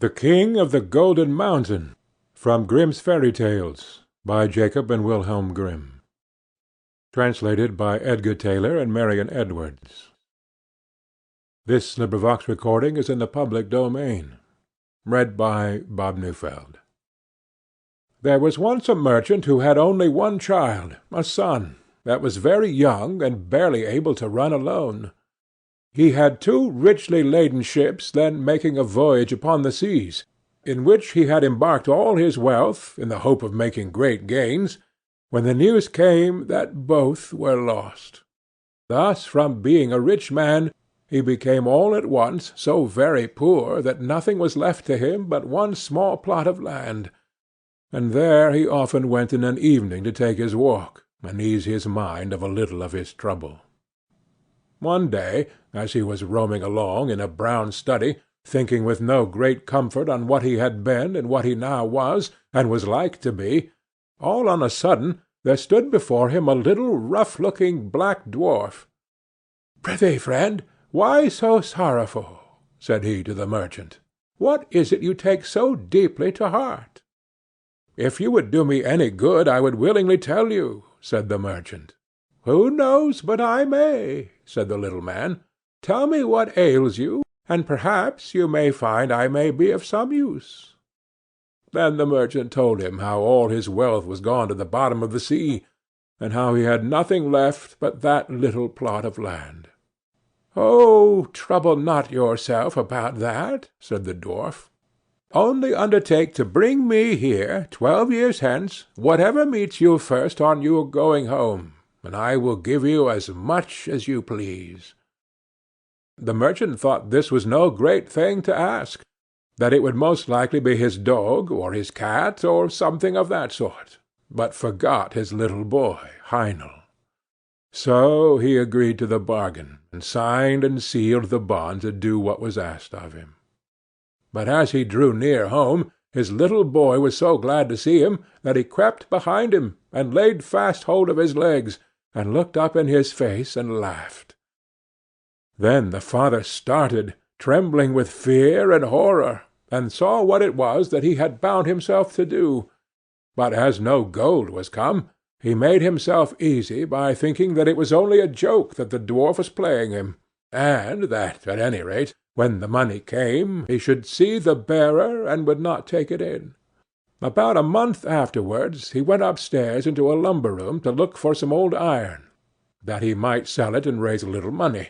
The King of the Golden Mountain, from Grimm's Fairy Tales, by Jacob and Wilhelm Grimm. Translated by Edgar Taylor and Marion Edwards. This recording is in the public domain. Read by Bob Neufeld. There was once a merchant who had only one child, a son, that was very young and barely able to run alone. He had two richly laden ships then making a voyage upon the seas, in which he had embarked all his wealth, in the hope of making great gains, when the news came that both were lost. Thus from being a rich man, he became all at once so very poor that nothing was left to him but one small plot of land, and there he often went in an evening to take his walk, and ease his mind of a little of his trouble. One day, as he was roaming along in a brown study, thinking with no great comfort on what he had been and what he now was, and was like to be, all on a sudden there stood before him a little rough-looking black dwarf. "Prithee, friend, why so sorrowful?" said he to the merchant. "What is it you take so deeply to heart?" "If you would do me any good, I would willingly tell you," said the merchant. "Who knows but I may?" said the little man. "Tell me what ails you, and perhaps you may find I may be of some use." Then the merchant told him how all his wealth was gone to the bottom of the sea, and how he had nothing left but that little plot of land. "Oh, trouble not yourself about that," said the dwarf. "Only undertake to bring me here 12 years hence whatever meets you first on your going home, and I will give you as much as you please." The merchant thought this was no great thing to ask, that it would most likely be his dog, or his cat, or something of that sort, but forgot his little boy, Heinel. So he agreed to the bargain, and signed and sealed the bond to do what was asked of him. But as he drew near home, his little boy was so glad to see him that he crept behind him, and laid fast hold of his legs, and looked up in his face and laughed. Then the father started, trembling with fear and horror, and saw what it was that he had bound himself to do. But as no gold was come, he made himself easy by thinking that it was only a joke that the dwarf was playing him, and that, at any rate, when the money came, he should see the bearer and would not take it in. About a month afterwards he went upstairs into a lumber-room to look for some old iron, that he might sell it and raise a little money,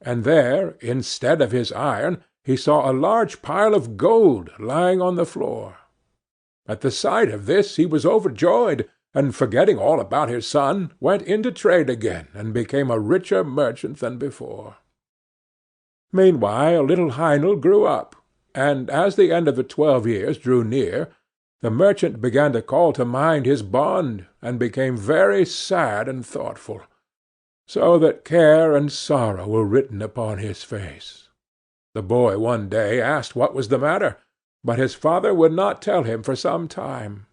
and there, instead of his iron, he saw a large pile of gold lying on the floor. At the sight of this he was overjoyed, and forgetting all about his son, went into trade again, and became a richer merchant than before. Meanwhile little Heinel grew up, and as the end of the 12 years drew near, the merchant began to call to mind his bond, and became very sad and thoughtful, so that care and sorrow were written upon his face. The boy one day asked what was the matter, but his father would not tell him for some time.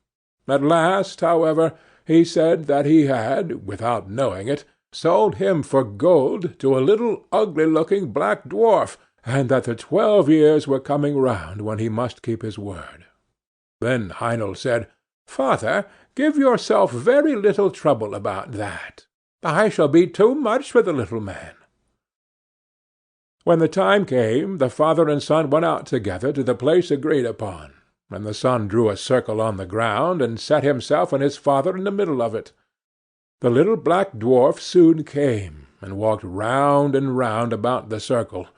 At last, however, he said that he had, without knowing it, sold him for gold to a little ugly-looking black dwarf, and that the 12 years were coming round when he must keep his word. Then Heinel said, "Father, give yourself very little trouble about that. I shall be too much for the little man." When the time came, the father and son went out together to the place agreed upon, and the son drew a circle on the ground, and set himself and his father in the middle of it. The little black dwarf soon came, and walked round and round about the circle,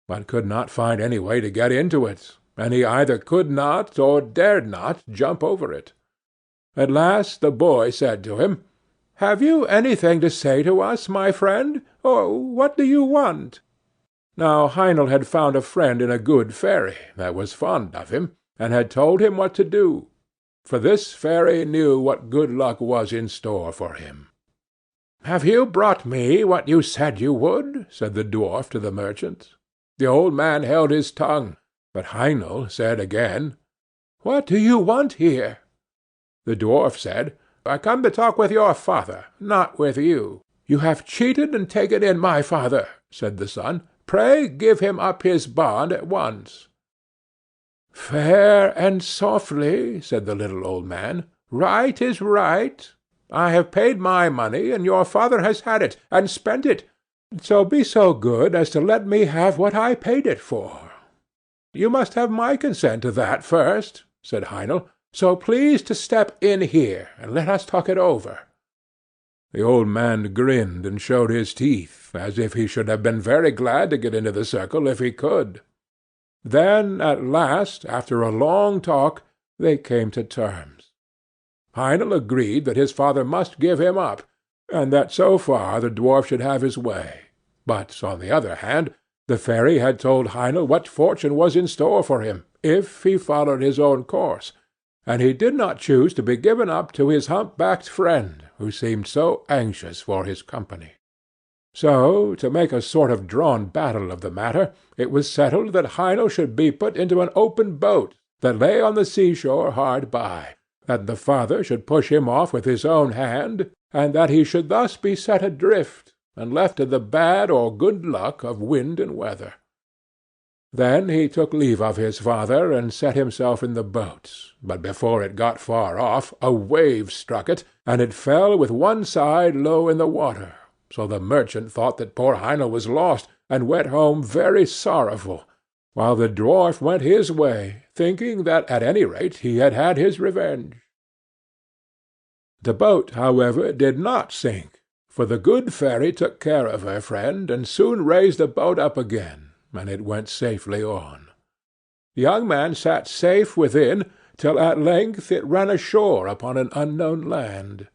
but could not find any way to get into it, and he either could not or dared not jump over it. At last the boy said to him, "Have you anything to say to us, my friend, or what do you want?" Now Heinel had found a friend in a good fairy that was fond of him, and had told him what to do, for this fairy knew what good luck was in store for him. "Have you brought me what you said you would?" said the dwarf to the merchant. The old man held his tongue, but Heinel said again, "What do you want here?" The dwarf said, "I come to talk with your father, not with you." "You have cheated and taken in my father," said the son. "Pray give him up his bond at once." "Fair and softly," said the little old man. "Right is right. I have paid my money, and your father has had it, and spent it, so be so good as to let me have what I paid it for." "You must have my consent to that first," said Heinel, "so please to step in here, and let us talk it over." The old man grinned and showed his teeth, as if he should have been very glad to get into the circle if he could. Then, at last, after a long talk, they came to terms. Heinel agreed that his father must give him up, and that so far the dwarf should have his way. But, on the other hand, the fairy had told Heinel what fortune was in store for him, if he followed his own course, and he did not choose to be given up to his hump-backed friend, who seemed so anxious for his company. So, to make a sort of drawn battle of the matter, it was settled that Heinel should be put into an open boat that lay on the seashore hard by, that the father should push him off with his own hand, and that he should thus be set adrift, and left to the bad or good luck of wind and weather. Then he took leave of his father, and set himself in the boat, but before it got far off, a wave struck it, and it fell with one side low in the water, so the merchant thought that poor Heinel was lost, and went home very sorrowful, while the dwarf went his way, thinking that at any rate he had had his revenge. The boat, however, did not sink, for the good fairy took care of her friend, and soon raised the boat up again, and it went safely on. The young man sat safe within, till at length it ran ashore upon an unknown land.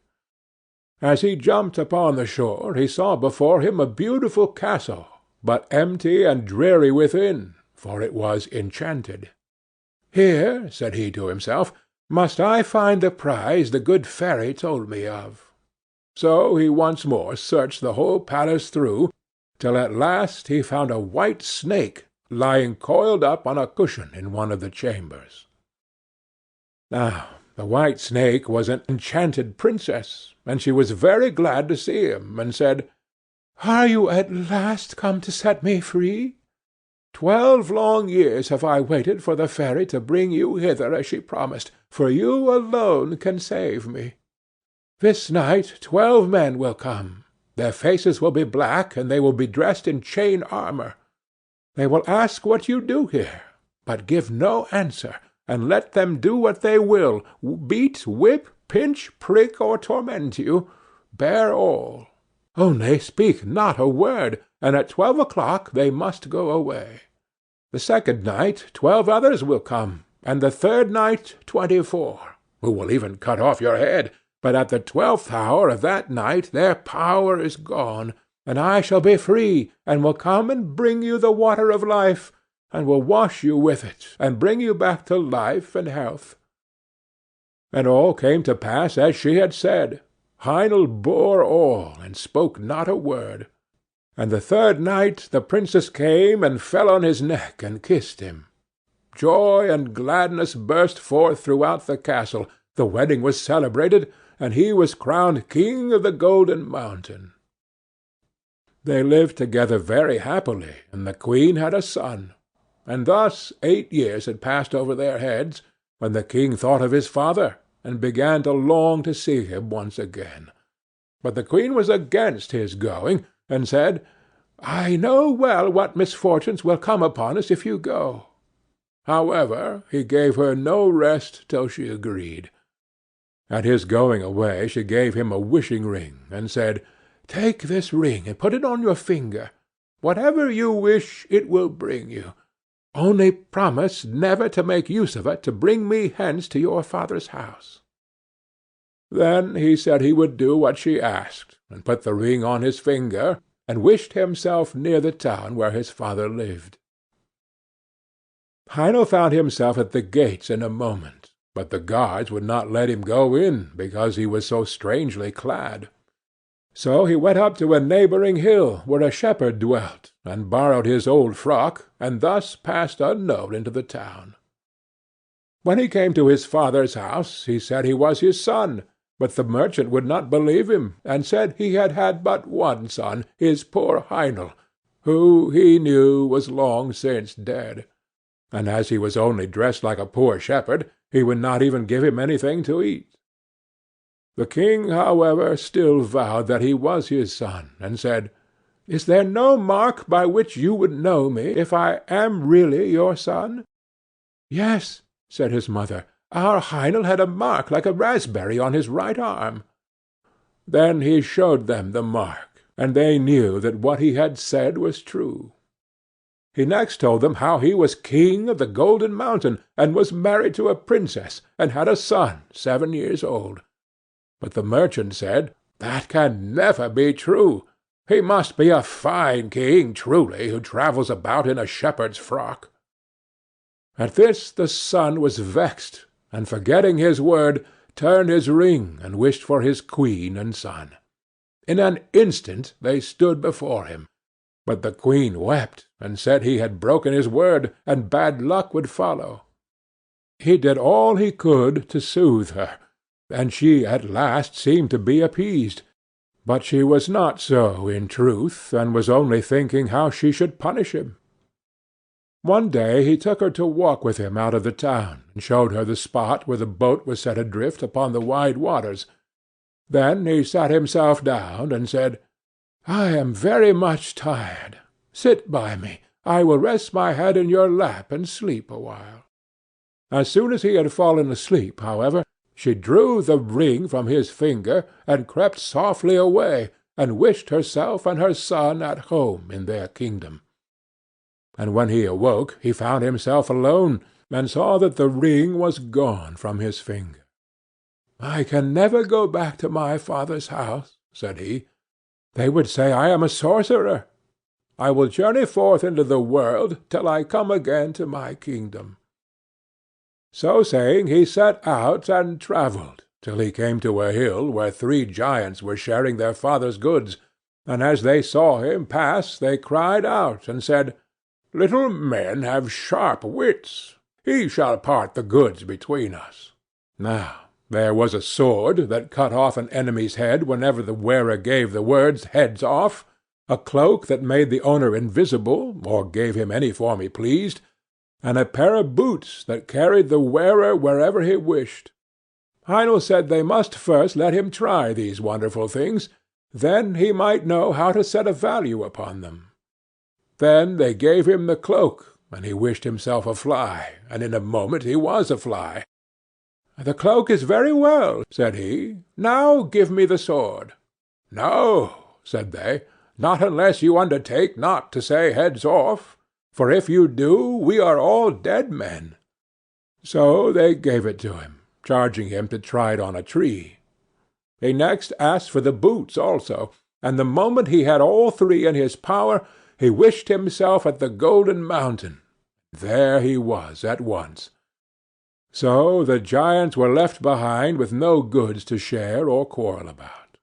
As he jumped upon the shore, he saw before him a beautiful castle, but empty and dreary within, for it was enchanted. "Here," said he to himself, "must I find the prize the good fairy told me of." So he once more searched the whole palace through, till at last he found a white snake lying coiled up on a cushion in one of the chambers. Now, the white snake was an enchanted princess, and she was very glad to see him, and said, "Are you at last come to set me free? 12 long years have I waited for the fairy to bring you hither as she promised, for you alone can save me. This night 12 men will come. Their faces will be black, and they will be dressed in chain armor. They will ask what you do here, but give no answer, and let them do what they will, beat, whip, pinch, prick, or torment you, bear all. Only speak not a word, and at 12 o'clock they must go away. The second night 12 others will come, and the third night 24, who will even cut off your head, but at the 12th hour of that night their power is gone, and I shall be free, and will come and bring you the water of life, and will wash you with it, and bring you back to life and health." And all came to pass as she had said. Heinel bore all, and spoke not a word. And the third night the princess came and fell on his neck and kissed him. Joy and gladness burst forth throughout the castle, the wedding was celebrated, and he was crowned King of the Golden Mountain. They lived together very happily, and the queen had a son. And thus 8 years had passed over their heads, when the king thought of his father, and began to long to see him once again. But the queen was against his going, and said, "I know well what misfortunes will come upon us if you go." However, he gave her no rest till she agreed. At his going away she gave him a wishing ring, and said, "Take this ring and put it on your finger. Whatever you wish it will bring you. Only promise never to make use of it to bring me hence to your father's house." Then he said he would do what she asked, and put the ring on his finger, and wished himself near the town where his father lived. Heinel found himself at the gates in a moment, but the guards would not let him go in, because he was so strangely clad. So he went up to a neighbouring hill, where a shepherd dwelt, and borrowed his old frock, and thus passed unknown into the town. When he came to his father's house, he said he was his son, but the merchant would not believe him, and said he had had but one son, his poor Heinel, who, he knew, was long since dead. and as he was only dressed like a poor shepherd, he would not even give him anything to eat. The king, however, still vowed that he was his son, and said, "Is there no mark by which you would know me, if I am really your son?" "Yes," said his mother, "our Heinel had a mark like a raspberry on his right arm." Then he showed them the mark, and they knew that what he had said was true. He next told them how he was king of the Golden Mountain, and was married to a princess, and had a son 7 years old. But the merchant said, "That can never be true. He must be a fine king, truly, who travels about in a shepherd's frock." At this the son was vexed, and forgetting his word, turned his ring and wished for his queen and son. In an instant they stood before him, but the queen wept, and said he had broken his word, and bad luck would follow. He did all he could to soothe her, and she at last seemed to be appeased, but she was not so in truth, and was only thinking how she should punish him. One day he took her to walk with him out of the town, and showed her the spot where the boat was set adrift upon the wide waters. Then he sat himself down, and said, "I am very much tired. Sit by me. I will rest my head in your lap, and sleep a while." As soon as he had fallen asleep, however, she drew the ring from his finger, and crept softly away, and wished herself and her son at home in their kingdom. And when he awoke, he found himself alone, and saw that the ring was gone from his finger. "I can never go back to my father's house," said he. "They would say I am a sorcerer. I will journey forth into the world till I come again to my kingdom." So saying, he set out and travelled, till he came to a hill where 3 giants were sharing their father's goods, and as they saw him pass they cried out and said, "Little men have sharp wits. He shall part the goods between us." Now there was a sword that cut off an enemy's head whenever the wearer gave the words, "Heads off," a cloak that made the owner invisible, or gave him any form he pleased, and a pair of boots that carried the wearer wherever he wished. Heinel said they must first let him try these wonderful things, then he might know how to set a value upon them. Then they gave him the cloak, and he wished himself a fly, and in a moment he was a fly. "The cloak is very well," said he. "Now give me the sword." "No," said they, "not unless you undertake not to say 'heads off,' for if you do, we are all dead men." So they gave it to him, charging him to try it on a tree. He next asked for the boots also, and the moment he had all 3 in his power, he wished himself at the Golden Mountain. There he was at once. So the giants were left behind with no goods to share or quarrel about.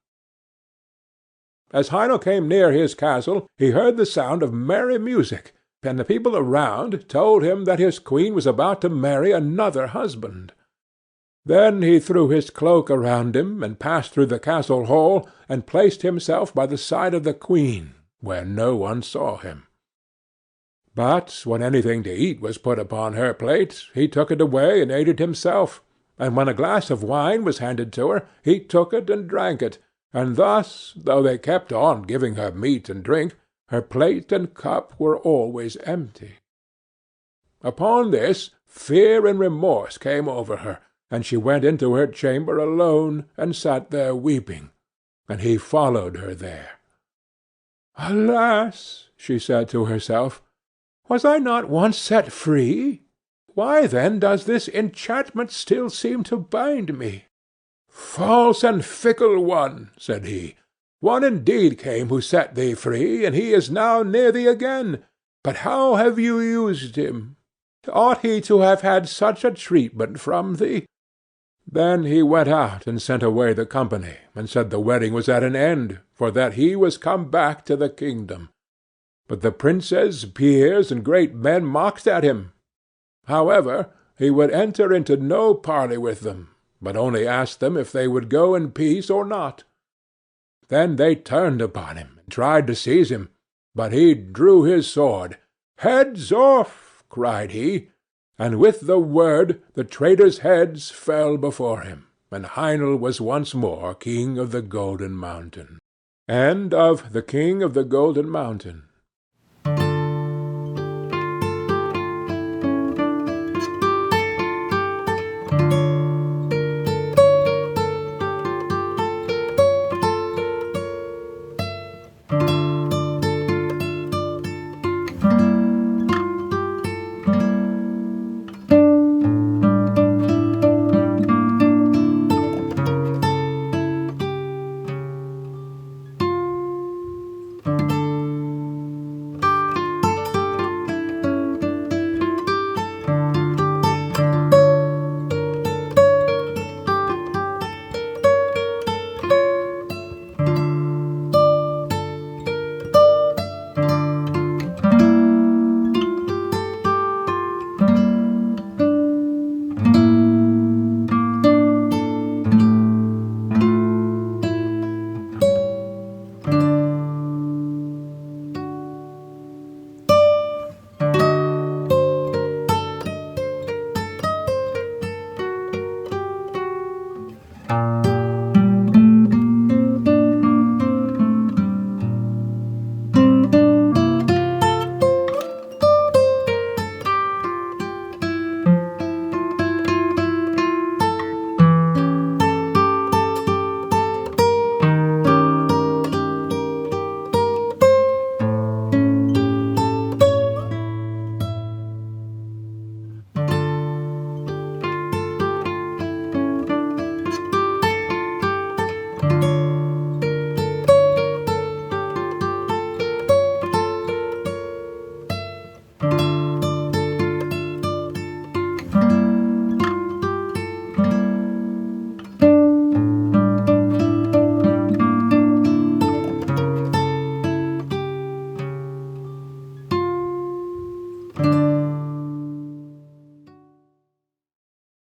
As Heinel came near his castle, he heard the sound of merry music, and the people around told him that his queen was about to marry another husband. Then he threw his cloak around him, and passed through the castle hall, and placed himself by the side of the queen, where no one saw him. But when anything to eat was put upon her plate, he took it away and ate it himself, and when a glass of wine was handed to her, he took it and drank it, and thus, though they kept on giving her meat and drink, her plate and cup were always empty. Upon this, fear and remorse came over her, and she went into her chamber alone, and sat there weeping, and he followed her there. "Alas!" she said to herself, "was I not once set free? Why then does this enchantment still seem to bind me?" "False and fickle one," said he, "one indeed came who set thee free, and he is now near thee again. But how have you used him? Ought he to have had such a treatment from thee?" Then he went out and sent away the company, and said the wedding was at an end, for that he was come back to the kingdom. But the princes, peers, and great men mocked at him. However, he would enter into no parley with them, but only asked them if they would go in peace or not. Then they turned upon him, and tried to seize him, but he drew his sword. "Heads off!" cried he, and with the word the traitors' heads fell before him, and Heinel was once more king of the Golden Mountain. End of The King of the Golden Mountain.